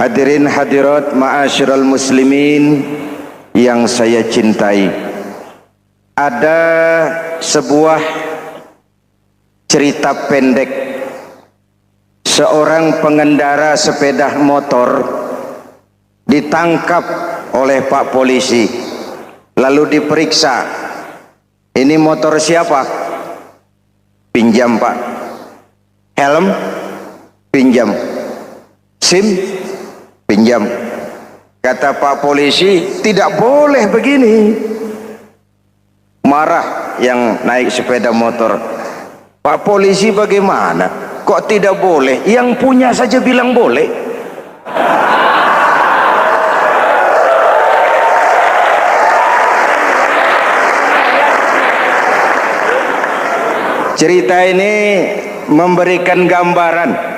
Hadirin hadirat ma'asyiral muslimin yang saya cintai, ada sebuah cerita pendek. Seorang pengendara sepeda motor ditangkap oleh Pak Polisi, lalu diperiksa. Ini motor siapa? Pinjam Pak. Helm? Pinjam. SIM? Pinjam. Kata Pak Polisi, tidak boleh begini. Marah yang naik sepeda motor. Pak Polisi bagaimana? Kok tidak boleh? Yang punya saja bilang boleh. Cerita ini memberikan gambaran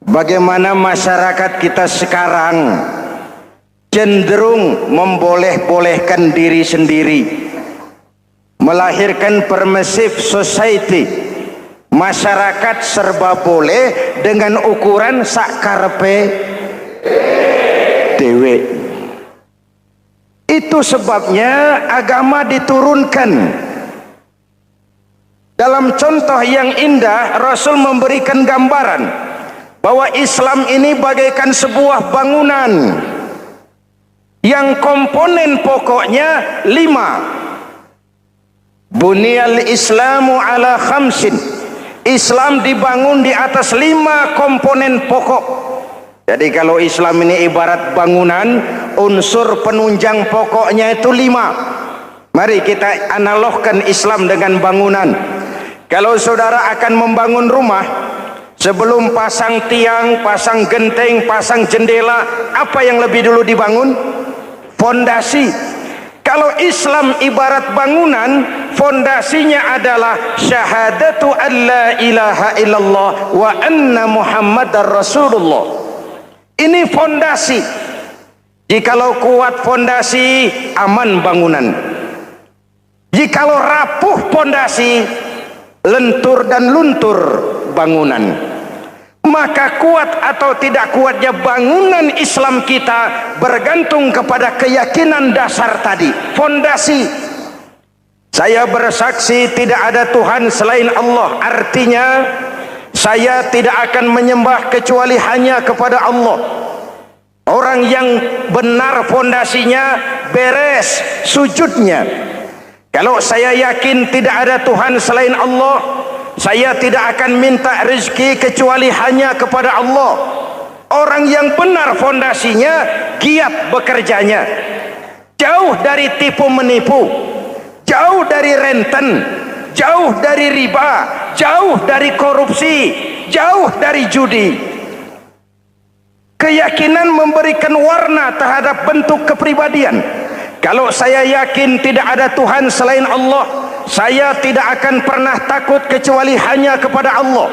bagaimana masyarakat kita sekarang cenderung memboleh-bolehkan diri sendiri, melahirkan permissive society. Masyarakat serba boleh dengan ukuran sakarepe dewe. Itu sebabnya agama diturunkan. Dalam contoh yang indah, Rasul memberikan gambaran bahwa Islam ini bagaikan sebuah bangunan yang komponen pokoknya 5. Bunyal Islamu ala khamsin. Islam dibangun di atas 5 komponen pokok. Jadi kalau Islam ini ibarat bangunan, unsur penunjang pokoknya itu 5. Mari kita analogkan Islam dengan bangunan. Kalau saudara akan membangun rumah, sebelum pasang tiang, pasang genteng, pasang jendela, apa yang lebih dulu dibangun? Fondasi. Kalau Islam ibarat bangunan, fondasinya adalah syahadatu an la ilaha illallah wa anna muhammadar rasulullah. Ini fondasi. Jikalau kuat fondasi, aman bangunan. Jikalau rapuh fondasi, lentur dan luntur bangunan. Maka kuat atau tidak kuatnya bangunan Islam kita bergantung kepada keyakinan dasar tadi, fondasi. Saya bersaksi tidak ada Tuhan selain Allah, artinya saya tidak akan menyembah kecuali hanya kepada Allah. Orang yang benar fondasinya beres sujudnya. Kalau saya yakin tidak ada Tuhan selain Allah, saya tidak akan minta rezeki kecuali hanya kepada Allah. Orang yang benar fondasinya, giat bekerjanya, jauh dari tipu menipu, jauh dari renten, jauh dari riba, jauh dari korupsi, jauh dari judi. Keyakinan memberikan warna terhadap bentuk kepribadian. Kalau saya yakin tidak ada Tuhan selain Allah, saya tidak akan pernah takut kecuali hanya kepada Allah.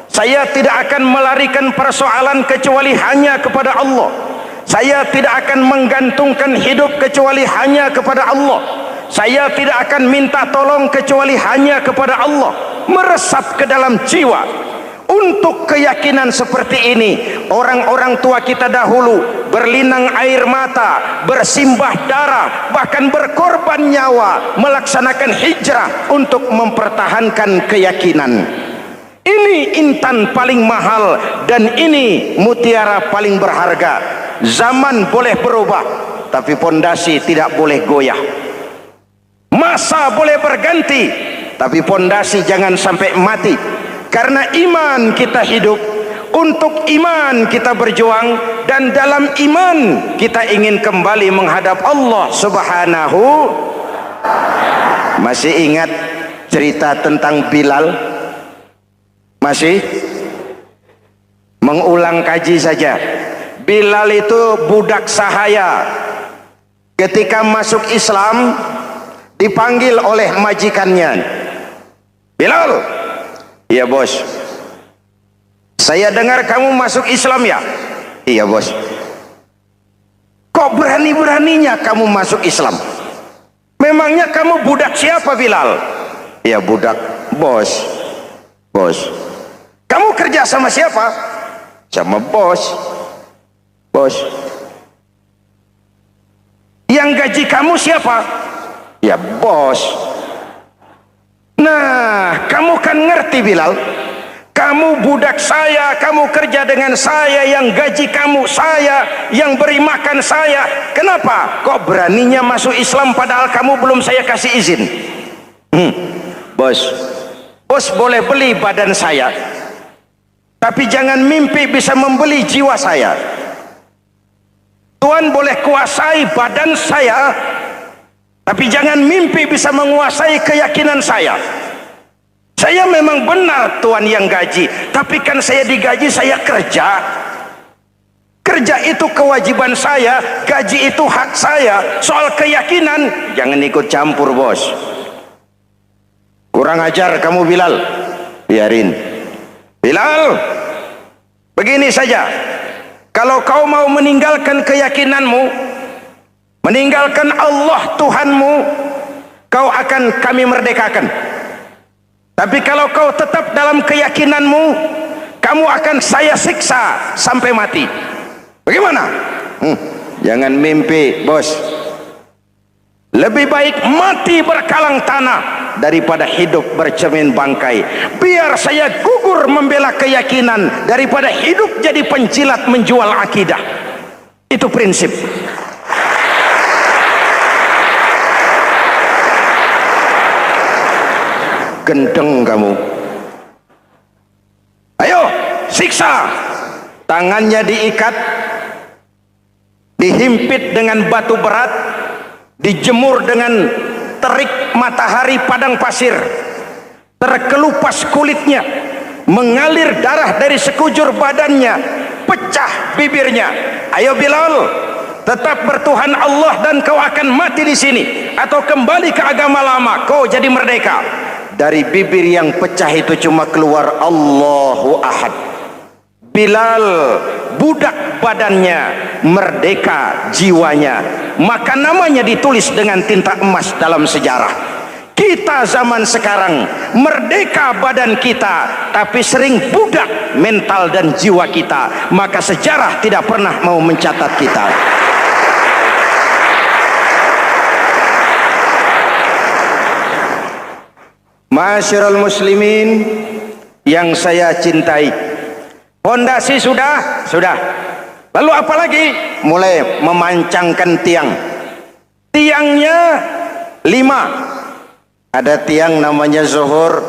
Saya tidak akan melarikan persoalan kecuali hanya kepada Allah. Saya tidak akan menggantungkan hidup kecuali hanya kepada Allah. Saya tidak akan minta tolong kecuali hanya kepada Allah. Meresap ke dalam jiwa. Untuk keyakinan seperti ini, orang-orang tua kita dahulu berlinang air mata, bersimbah darah, bahkan berkorban nyawa, melaksanakan hijrah untuk mempertahankan keyakinan. Ini intan paling mahal dan ini mutiara paling berharga. Zaman boleh berubah, tapi pondasi tidak boleh goyah. Masa boleh berganti, tapi pondasi jangan sampai mati. Karena iman kita hidup, untuk iman kita berjuang, dan dalam iman kita ingin kembali menghadap Allah Subhanahu. Masih ingat cerita tentang Bilal? Masih? Mengulang kaji saja. Bilal itu budak sahaya. Ketika masuk Islam, dipanggil oleh majikannya. Bilal, iya bos. Saya dengar kamu masuk Islam ya? Iya bos. Kok berani-beraninya kamu masuk Islam? Memangnya kamu budak siapa Bilal? Iya budak bos. Bos. Kamu kerja sama siapa? Sama bos. Bos. Yang gaji kamu siapa? Ya bos. Nah, kamu kan ngerti Bilal, kamu budak saya, kamu kerja dengan saya, yang gaji kamu saya, yang beri makan saya. Kenapa kok beraninya masuk Islam padahal kamu belum saya kasih izin? Bos, bos boleh beli badan saya, tapi jangan mimpi bisa membeli jiwa saya. Tuhan boleh kuasai badan saya, tapi jangan mimpi bisa menguasai keyakinan saya. Saya memang benar Tuhan yang gaji, tapi kan saya digaji, saya kerja. Kerja itu kewajiban saya, gaji itu hak saya. Soal keyakinan jangan ikut campur bos. Kurang ajar kamu Bilal. Biarin Bilal, begini saja. Kalau kau mau meninggalkan keyakinanmu, meninggalkan Allah Tuhanmu, kau akan kami merdekakan. Tapi kalau kau tetap dalam keyakinanmu, kamu akan saya siksa sampai mati. Bagaimana? Jangan mimpi bos. Lebih baik mati berkalang tanah daripada hidup bercermin bangkai. Biar saya gugur membela keyakinan daripada hidup jadi penjilat menjual akidah. Itu prinsip. Gendeng kamu. Ayo siksa. Tangannya diikat, dihimpit dengan batu berat, dijemur dengan terik matahari padang pasir, terkelupas kulitnya, mengalir darah dari sekujur badannya, pecah bibirnya. Ayo Bilal, tetap bertuhan Allah dan kau akan mati di sini, atau kembali ke agama lama, kau jadi merdeka. Dari bibir yang pecah itu cuma keluar Allahu Ahad. Bilal budak badannya, merdeka jiwanya, maka namanya ditulis dengan tinta emas dalam sejarah. Kita zaman sekarang merdeka badan kita, tapi sering budak mental dan jiwa kita, maka sejarah tidak pernah mau mencatat kita. Masyarul muslimin yang saya cintai, fondasi sudah. Lalu apa lagi? Mulai memancangkan tiang. Tiangnya 5. Ada tiang namanya zuhur,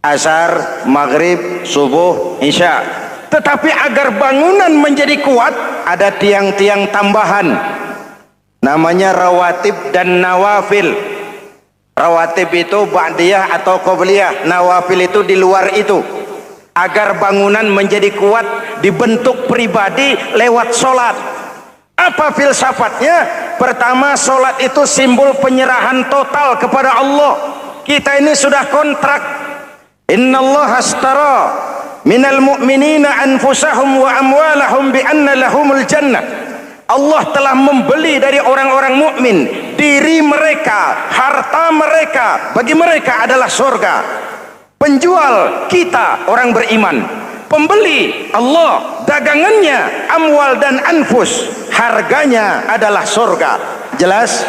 asar, maghrib, subuh, isya. Tetapi agar bangunan menjadi kuat, ada tiang-tiang tambahan. Namanya rawatib dan nawafil. Rawatib itu ba'diyah atau qobliyah, nawafil itu di luar itu. Agar bangunan menjadi kuat, dibentuk pribadi lewat solat. Apa filsafatnya? Pertama, solat itu simbol penyerahan total kepada Allah. Kita ini sudah kontrak. Innallaha astara minal mu'minina anfusahum wa amwalahum bi anna lahumul jannah. Allah telah membeli dari orang-orang mukmin diri mereka, harta mereka, bagi mereka adalah surga. Penjual kita orang beriman, pembeli Allah, dagangannya amwal dan anfus, harganya adalah surga. Jelas?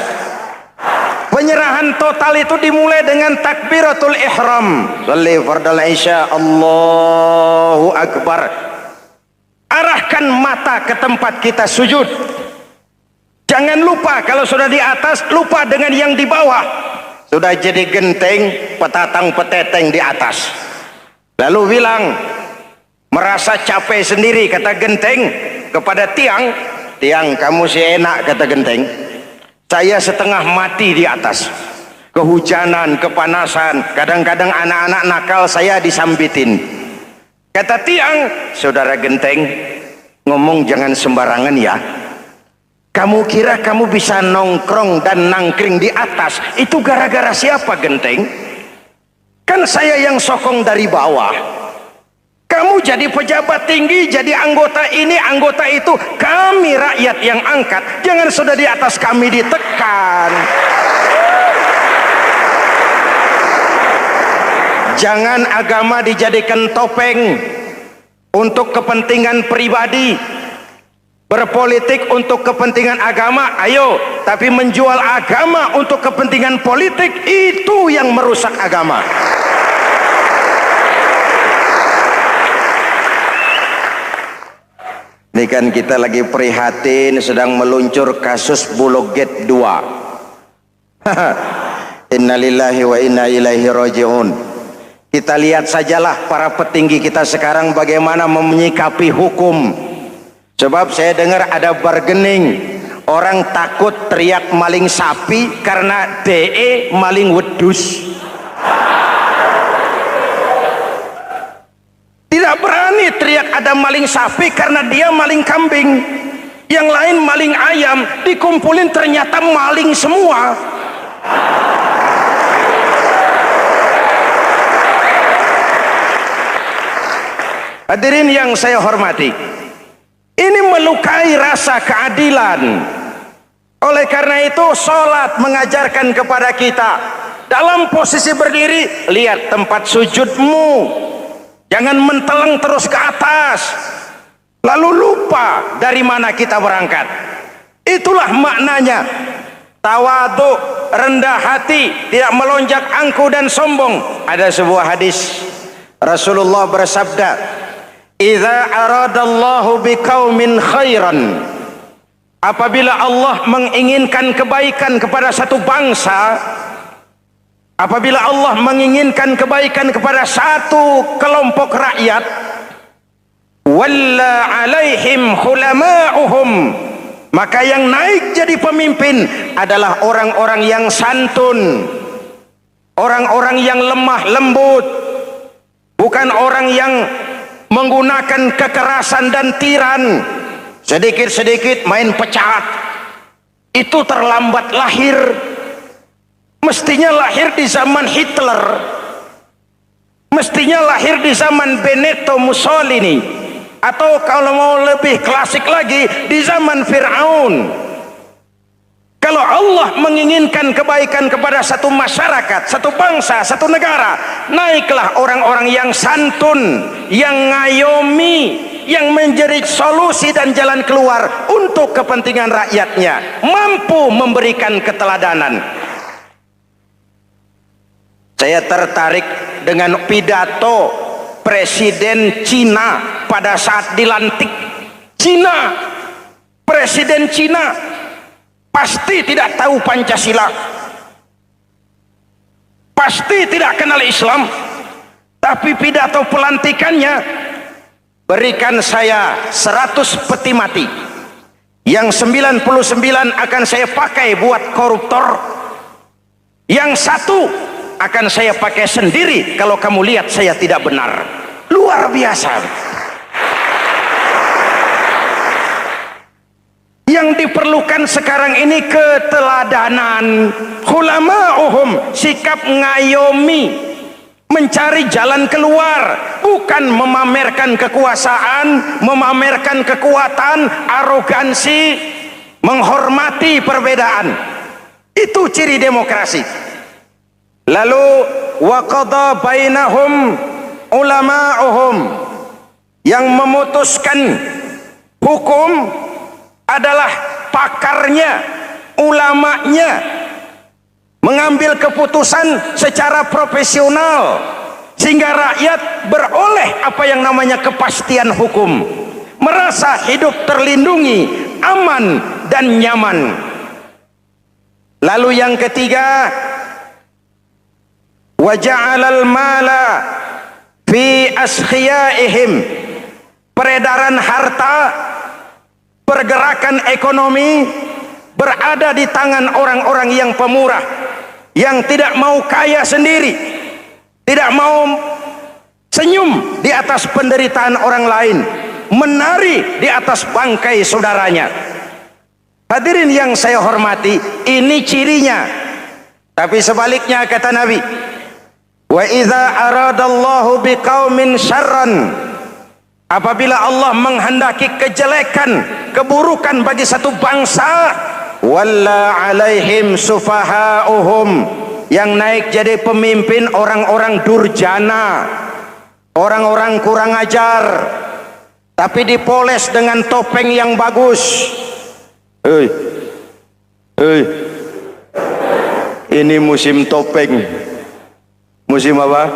Penyerahan total itu dimulai dengan takbiratul ihram. Shalli fardal isya, Allahu akbar. Arahkan mata ke tempat kita sujud. Jangan lupa kalau sudah di atas, lupa dengan yang di bawah. Sudah jadi genteng, petatang peteteng di atas. Lalu bilang, merasa capek sendiri, kata genteng kepada tiang. Tiang, kamu sih enak, kata genteng. Saya setengah mati di atas. Kehujanan, kepanasan, kadang-kadang anak-anak nakal saya disambitin. Kata tiang, saudara genteng, ngomong jangan sembarangan ya. Kamu kira kamu bisa nongkrong dan nangkring di atas, itu gara-gara siapa genteng? Kan saya yang sokong dari bawah. Kamu jadi pejabat tinggi, jadi anggota ini, anggota itu. Kami rakyat yang angkat, jangan sudah di atas kami ditekan. Jangan agama dijadikan topeng untuk kepentingan pribadi. Berpolitik untuk kepentingan agama, ayo, tapi menjual agama untuk kepentingan politik, itu yang merusak agama. Ini kan kita lagi prihatin sedang meluncur kasus Bulog Gate 2. Innalillahi wa inna ilaihi raji'un. Kita lihat sajalah para petinggi kita sekarang bagaimana menyikapi hukum. Sebab saya dengar ada bargaining, orang takut teriak maling sapi karena DE maling wedus. Tidak berani teriak ada maling sapi karena dia maling kambing. Yang lain maling ayam, dikumpulin ternyata maling semua. Hadirin yang saya hormati, ini melukai rasa keadilan. Oleh karena itu sholat mengajarkan kepada kita dalam posisi berdiri, lihat tempat sujudmu, jangan menteleng terus ke atas lalu lupa dari mana kita berangkat. Itulah maknanya tawadhu, rendah hati, tidak melonjak angkuh dan sombong. Ada sebuah hadis Rasulullah bersabda, "Idza aradallahu biqaumin khairan." Apabila Allah menginginkan kebaikan kepada satu bangsa, apabila Allah menginginkan kebaikan kepada satu kelompok rakyat, walla alaihim hulama'uhum, maka yang naik jadi pemimpin adalah orang-orang yang santun, orang-orang yang lemah lembut, bukan orang yang menggunakan kekerasan dan tiran. Sedikit-sedikit main pecat, itu terlambat lahir. Mestinya lahir di zaman Hitler, mestinya lahir di zaman Benito Mussolini, atau kalau mau lebih klasik lagi di zaman Fir'aun. Kalau Allah menginginkan kebaikan kepada satu masyarakat, satu bangsa, satu negara, naiklah orang-orang yang santun, yang ngayomi, yang menjadi solusi dan jalan keluar untuk kepentingan rakyatnya, mampu memberikan keteladanan. Saya tertarik dengan pidato Presiden Cina pada saat dilantik. Cina, Presiden Cina pasti tidak tahu Pancasila, pasti tidak kenal Islam, tapi pidato pelantikannya, berikan saya 100 peti mati, yang 99 akan saya pakai buat koruptor, yang satu akan saya pakai sendiri kalau kamu lihat saya tidak benar. Luar biasa. Yang diperlukan sekarang ini keteladanan, hulama'uhum, sikap ngayomi, mencari jalan keluar, bukan memamerkan kekuasaan, memamerkan kekuatan, arogansi, menghormati perbedaan. Itu ciri demokrasi. Lalu waqadha bainahum ulama'uhum, yang memutuskan hukum adalah pakarnya, ulamanya, mengambil keputusan secara profesional sehingga rakyat beroleh apa yang namanya kepastian hukum, merasa hidup terlindungi, aman dan nyaman. Lalu yang ketiga, wa ja'alal mala fi askhiyaihim, peredaran harta, pergerakan ekonomi berada di tangan orang-orang yang pemurah, yang tidak mau kaya sendiri, tidak mau senyum di atas penderitaan orang lain, menari di atas bangkai saudaranya. Hadirin yang saya hormati, ini cirinya. Tapi sebaliknya kata Nabi, wa idza aradallahu biqaumin syarran, apabila Allah menghendaki kejelekan, keburukan bagi satu bangsa, walla alaihim sufaha'uhum, yang naik jadi pemimpin orang-orang durjana, orang-orang kurang ajar, tapi dipoles dengan topeng yang bagus. Hei, hei, ini musim topeng. Musim apa?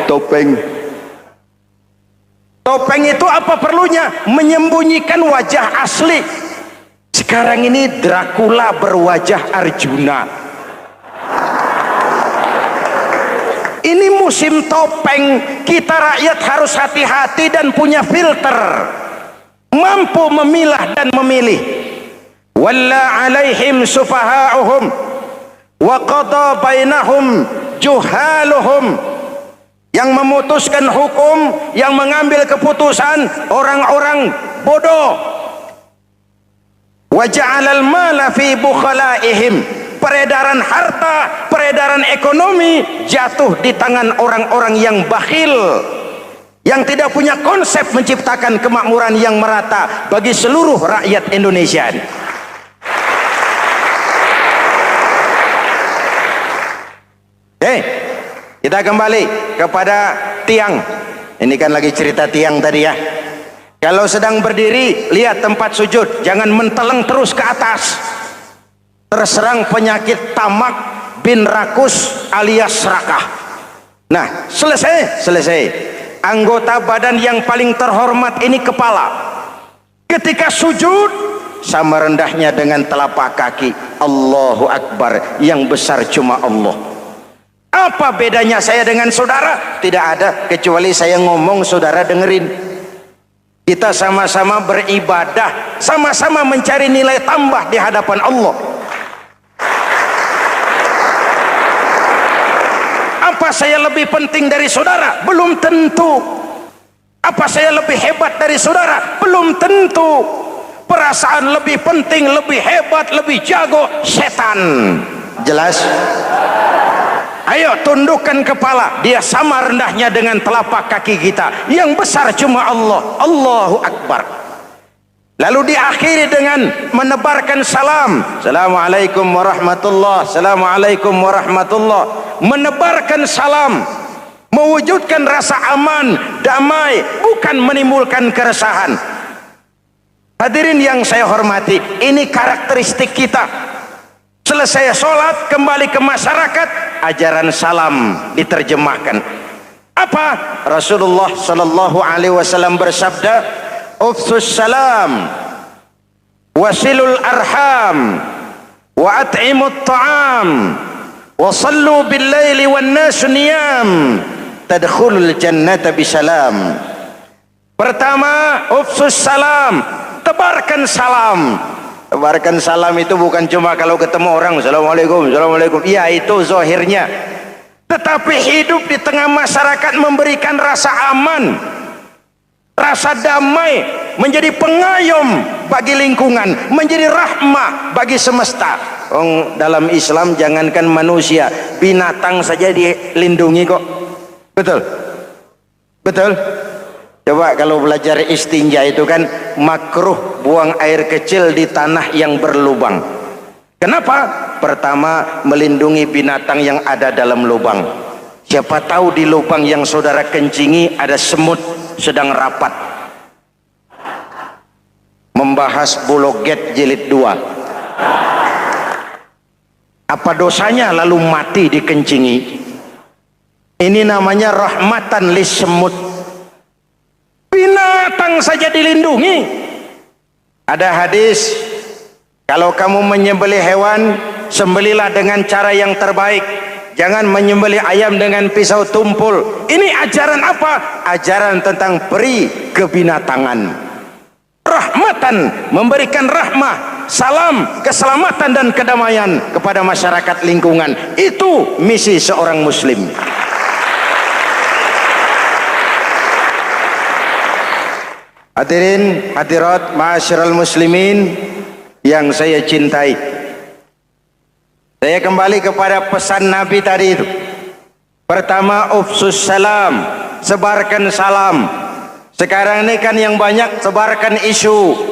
Topeng. Topeng itu apa perlunya? Menyembunyikan wajah asli. Sekarang ini Dracula berwajah Arjuna. Ini musim topeng. Kita rakyat harus hati-hati dan punya filter, mampu memilah dan memilih. Walla alaihim sufaha'uhum wa qada bainahum juhaluhum. Yang memutuskan hukum, yang mengambil keputusan orang-orang bodoh. Wa ja'alal mala fi bukhalaihim. Peredaran harta, peredaran ekonomi jatuh di tangan orang-orang yang bakhil, yang tidak punya konsep menciptakan kemakmuran yang merata bagi seluruh rakyat Indonesia. Kita kembali kepada tiang. Ini kan lagi cerita tiang tadi ya. Kalau sedang berdiri, lihat tempat sujud, jangan menteleng terus ke atas. Terserang penyakit tamak bin rakus alias serakah. Nah, selesai. Anggota badan yang paling terhormat ini kepala. Ketika sujud, sama rendahnya dengan telapak kaki. Allahu Akbar, yang besar cuma Allah. Apa bedanya saya dengan saudara? Tidak ada, kecuali saya ngomong saudara dengerin. Kita sama-sama beribadah, sama-sama mencari nilai tambah di hadapan Allah. Apa saya lebih penting dari saudara? Belum tentu. Apa saya lebih hebat dari saudara? Belum tentu. Perasaan lebih penting, lebih hebat, lebih jago setan. Jelas? Ayo tundukkan kepala. Dia sama rendahnya dengan telapak kaki kita. Yang besar cuma Allah. Allahu Akbar. Lalu diakhiri dengan menebarkan salam. Assalamualaikum warahmatullah. Assalamualaikum warahmatullah. Menebarkan salam, mewujudkan rasa aman, damai, bukan menimbulkan keresahan. Hadirin yang saya hormati, ini karakteristik kita. Selesai sholat, kembali ke masyarakat, ajaran salam diterjemahkan. Apa? Rasulullah Sallallahu Alaihi Wasallam bersabda, "Ufsus salam, wasilul arham, wa at'imut ta'am, wa sallu bil laili wan nasu niyam, tadkhulul jannata bisalam." Pertama, ufsus salam, tebarkan salam. Tebarkan salam itu bukan cuma kalau ketemu orang assalamualaikum, assalamualaikum. Iya, itu zahirnya. Tetapi hidup di tengah masyarakat memberikan rasa aman, rasa damai, menjadi pengayom bagi lingkungan, menjadi rahmah bagi semesta. Dalam Islam jangankan manusia, binatang saja dilindungi kok. Betul? Betul? Coba kalau belajar istinja itu kan makruh buang air kecil di tanah yang berlubang. Kenapa? Pertama, melindungi binatang yang ada dalam lubang. Siapa tahu di lubang yang saudara kencingi ada semut sedang rapat membahas Bologet jilid 2. Apa dosanya lalu mati dikencingi? Ini namanya rahmatan lis semut. Binatang saja dilindungi. Ada hadis, kalau kamu menyembelih hewan, sembelilah dengan cara yang terbaik. Jangan menyembelih ayam dengan pisau tumpul. Ini ajaran apa? Ajaran tentang peri kebinatangan. Rahmatan, memberikan rahmah, salam, keselamatan dan kedamaian kepada masyarakat lingkungan. Itu misi seorang muslim. Hadirin hadirat ma'asyiral muslimin yang saya cintai, saya kembali kepada pesan Nabi tadi itu. Pertama, ufsus salam, sebarkan salam. Sekarang ini kan yang banyak sebarkan isu,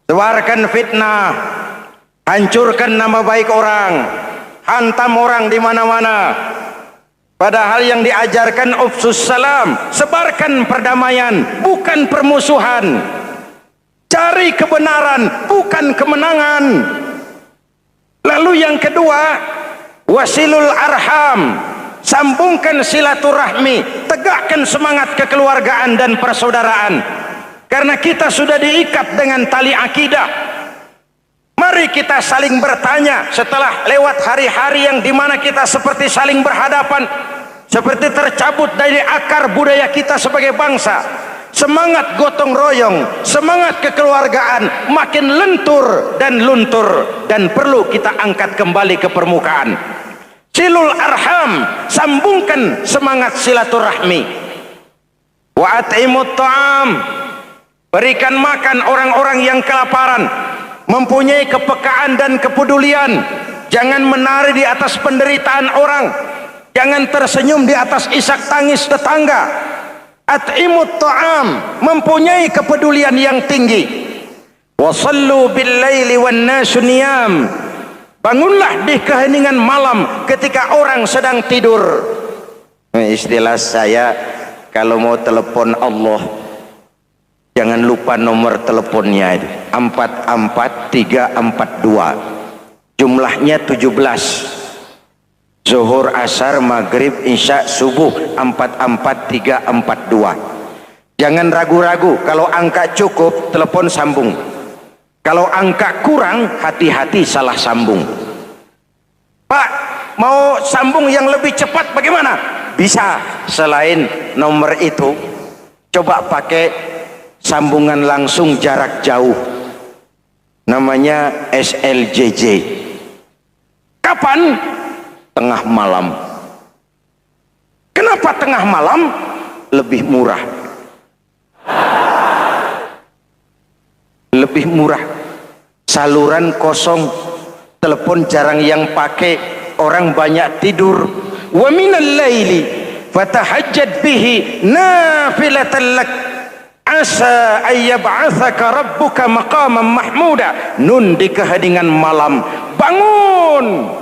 sebarkan fitnah, hancurkan nama baik orang, hantam orang di mana-mana. Padahal yang diajarkan ufsus salam, sebarkan perdamaian, bukan permusuhan. Cari kebenaran, bukan kemenangan. Lalu yang kedua, wasilul arham, sambungkan silaturahmi, tegakkan semangat kekeluargaan dan persaudaraan. Karena kita sudah diikat dengan tali akidah. Mari kita saling bertanya setelah lewat hari-hari yang dimana kita seperti saling berhadapan, seperti tercabut dari akar budaya kita sebagai bangsa. Semangat gotong royong, semangat kekeluargaan makin lentur dan luntur, dan perlu kita angkat kembali ke permukaan. Silul arham, sambungkan semangat silaturahmi. Wa at'imut ta'am, berikan makan orang-orang yang kelaparan. Mempunyai kepekaan dan kepedulian. Jangan menari di atas penderitaan orang, jangan tersenyum di atas isak tangis tetangga. At'imut ta'am, mempunyai kepedulian yang tinggi. Wasallu bil laili wan nasu niyam, bangunlah di keheningan malam ketika orang sedang tidur. Istilah saya, kalau mau telepon Allah, jangan lupa nomor teleponnya itu 44342, jumlahnya 17. Zuhur, asar, maghrib, isya, subuh 44342. Jangan ragu-ragu, kalau angka cukup telepon sambung, kalau angka kurang hati-hati salah sambung. Pak, mau sambung yang lebih cepat bagaimana? Bisa, selain nomor itu coba pakai sambungan langsung jarak jauh, namanya SLJJ. Kapan? Tengah malam. Kenapa tengah malam? Lebih murah. Lebih murah. Saluran kosong, telepon jarang yang pakai, orang banyak tidur. Wa minal laili fatahajjad bihi nafilatan lak asa ayyab'atsaka rabbuka maqaman mahmuda. Nun, di keheningan malam bangun.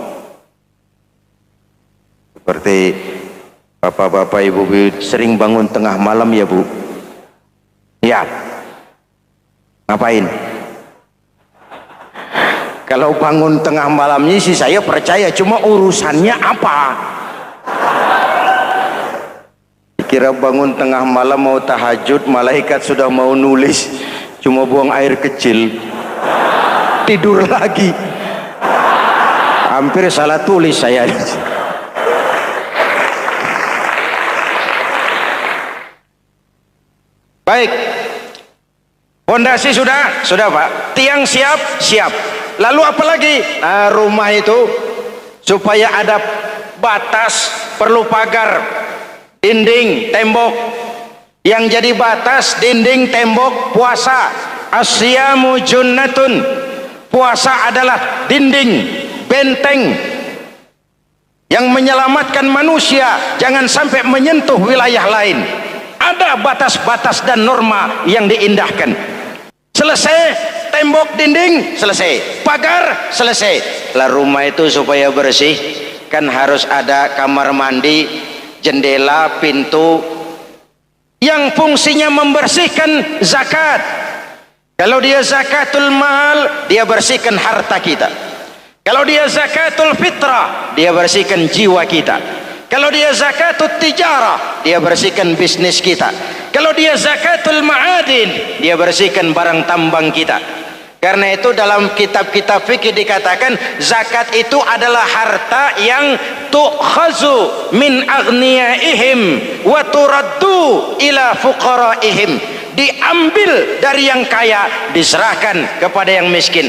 Seperti bapak-bapak, ibu-ibu sering bangun tengah malam ya Bu? Ya. Ngapain? Kalau bangun tengah malamnya sih saya percaya, cuma urusannya apa? Kira bangun tengah malam mau tahajud, malaikat sudah mau nulis, cuma buang air kecil, tidur lagi. Hampir salah tulis saya. Baik, fondasi sudah Pak, tiang siap. Lalu apa lagi? Nah, rumah itu supaya ada batas perlu pagar, dinding, tembok. Yang jadi batas, dinding, tembok, puasa. Asyamu junnatun, puasa adalah dinding, benteng yang menyelamatkan manusia jangan sampai menyentuh wilayah lain. Ada batas-batas dan norma yang diindahkan. Selesai tembok, dinding, selesai pagar, selesai. Lah rumah itu supaya bersih kan harus ada kamar mandi, jendela, pintu yang fungsinya membersihkan zakat. Kalau dia zakatul mal, dia bersihkan harta kita. Kalau dia zakatul fitrah, dia bersihkan jiwa kita. Kalau dia zakatul tijarah, dia bersihkan bisnis kita. Kalau dia zakatul ma'adin, dia bersihkan barang tambang kita. Karena itu dalam kitab-kitab fikih dikatakan zakat itu adalah harta yang tu'khazu min aghniyaihim wa turaddu ila fuqaraihim. Diambil dari yang kaya, diserahkan kepada yang miskin.